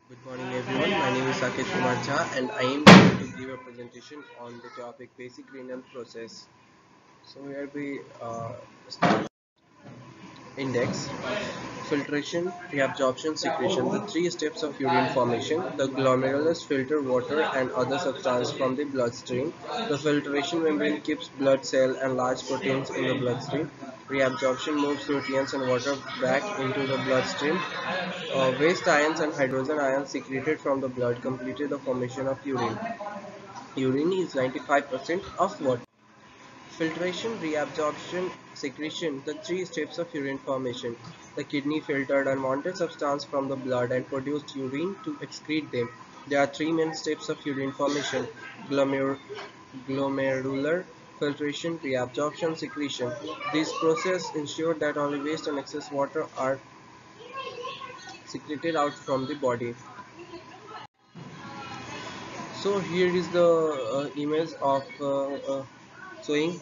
Good morning everyone, my name is Saket Kumar Jha and I am going to give a presentation on the topic basic renal process. So here we start index, filtration, reabsorption, secretion, the three steps of urine formation. The glomerulus filter water and other substance from the bloodstream. The filtration membrane keeps blood cell and large proteins in the bloodstream. Reabsorption moves nutrients and water back into the bloodstream. Waste ions and hydrogen ions secreted from the blood completed the formation of urine. Urine is 95% of water. Filtration, reabsorption, secretion, the three steps of urine formation. The kidney filtered unwanted substance from the blood and produced urine to excrete them. There are three main steps of urine formation: glomerular filtration, reabsorption, secretion. This process ensures that only waste and excess water are secreted out from the body. So here is the image of showing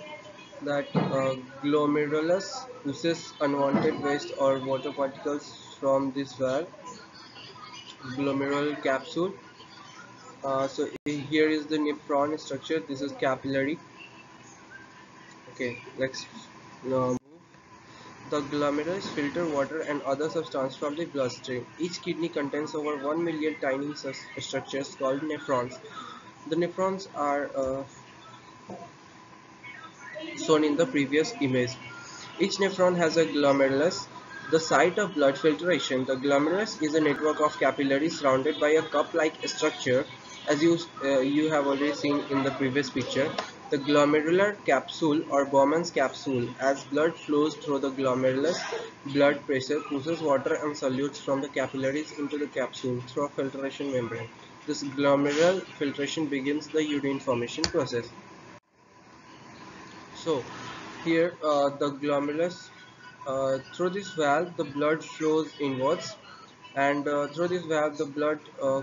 that glomerulus pushes unwanted waste or water particles from this valve, glomerular capsule. So here is the nephron structure. This is capillary. Okay, let's move. The glomerulus filter water and other substance from the bloodstream. Each kidney contains over 1 million tiny structures called nephrons. The nephrons are shown in the previous image. Each nephron has a glomerulus, the site of blood filtration. The glomerulus is a network of capillaries surrounded by a cup-like structure, as you have already seen in the previous picture. The glomerular capsule or Bowman's capsule. As blood flows through the glomerulus, blood pressure pushes water and solutes from the capillaries into the capsule through a filtration membrane. This glomerular filtration begins the urine formation process. So here the glomerulus, through this valve the blood flows inwards, and through this valve the blood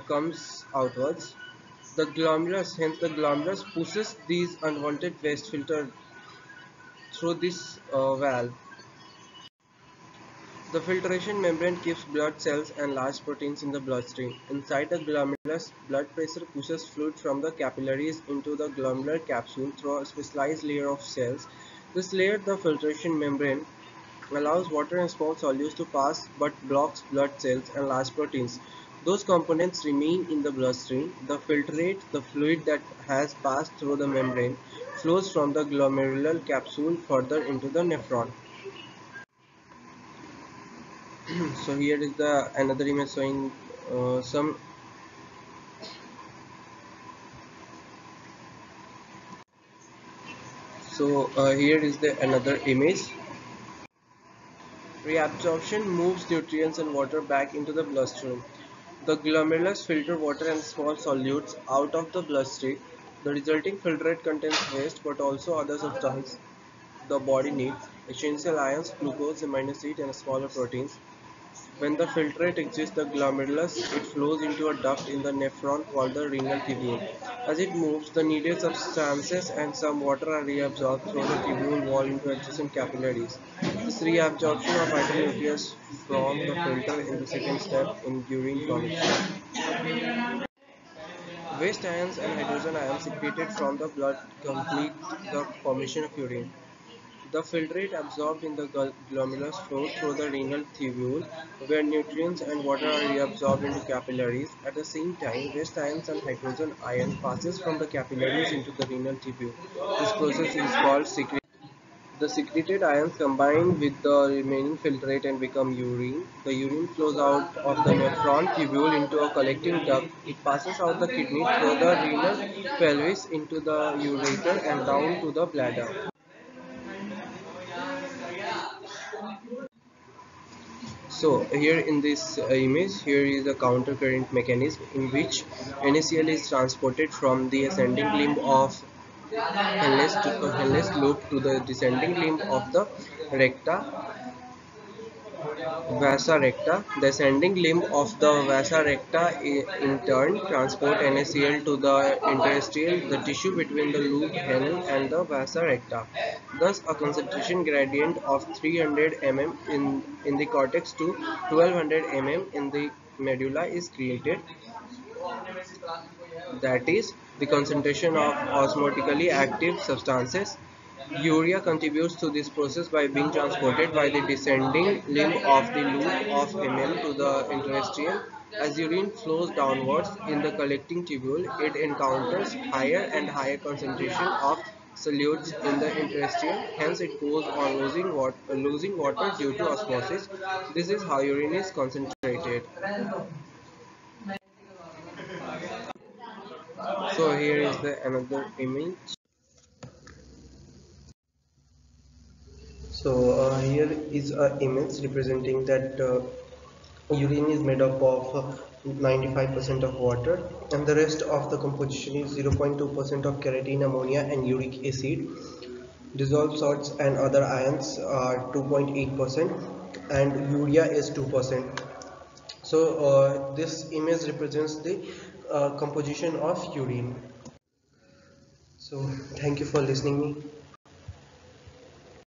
comes outwards. The glomerulus, hence the glomerulus pushes these unwanted waste filter through this valve. The filtration membrane keeps blood cells and large proteins in the bloodstream. Inside the glomerulus, blood pressure pushes fluid from the capillaries into the glomerular capsule through a specialized layer of cells. This layer, the filtration membrane, allows water and small solutes to pass but blocks blood cells and large proteins. Those components remain in the bloodstream. The filtrate, the fluid that has passed through the membrane, flows from the glomerular capsule further into the nephron. So here is the another image showing some. So here is the another image. Reabsorption moves nutrients and water back into the bloodstream. The glomerulus filter water and small solutes out of the bloodstream. The resulting filtrate contains waste but also other substances the body needs: essential ions, glucose, amino acids, and smaller proteins. When the filtrate exits the glomerulus, it flows into a duct in the nephron called the renal tubule. As it moves, the needed substances and some water are reabsorbed through the tubule wall into adjacent capillaries. This reabsorption of vital nutrients from the filter in the second step in urine formation. Waste ions and hydrogen ions secreted from the blood complete the formation of urine. The filtrate absorbed in the glomerulus flows through the renal tubule, where nutrients and water are reabsorbed into capillaries. At the same time, waste ions and hydrogen ion passes from the capillaries into the renal tubule. This process is called secretion. The secreted ions combine with the remaining filtrate and become urine. The urine flows out of the nephron tubule into a collecting duct. It passes out the kidney through the renal pelvis into the ureter and down to the bladder. So here in this image, here is a counter current mechanism in which NaCl is transported from the ascending limb of Henle's loop to the descending limb of the recta vasa recta. The ascending limb of the vasa recta in turn transport NaCl to the interstitial, the tissue between the loop Henle and the vasa recta. Thus, a concentration gradient of 300 mm in the cortex to 1200 mm in the medulla is created, that is, the concentration of osmotically active substances. Urea contributes to this process by being transported by the descending limb of the loop of Henle to the interstitium. As urine flows downwards in the collecting tubule, it encounters higher and higher concentration of solutes in the interstitium. Hence, it goes on losing water due to osmosis. This is how urine is concentrated. So here is the another image. So here is an image representing that urine is made up of 95% of water, and the rest of the composition is 0.2% of kerosene, ammonia and uric acid. Dissolved salts and other ions are 2.8%, and urea is 2%. So this image represents the composition of urine. So thank you for listening me.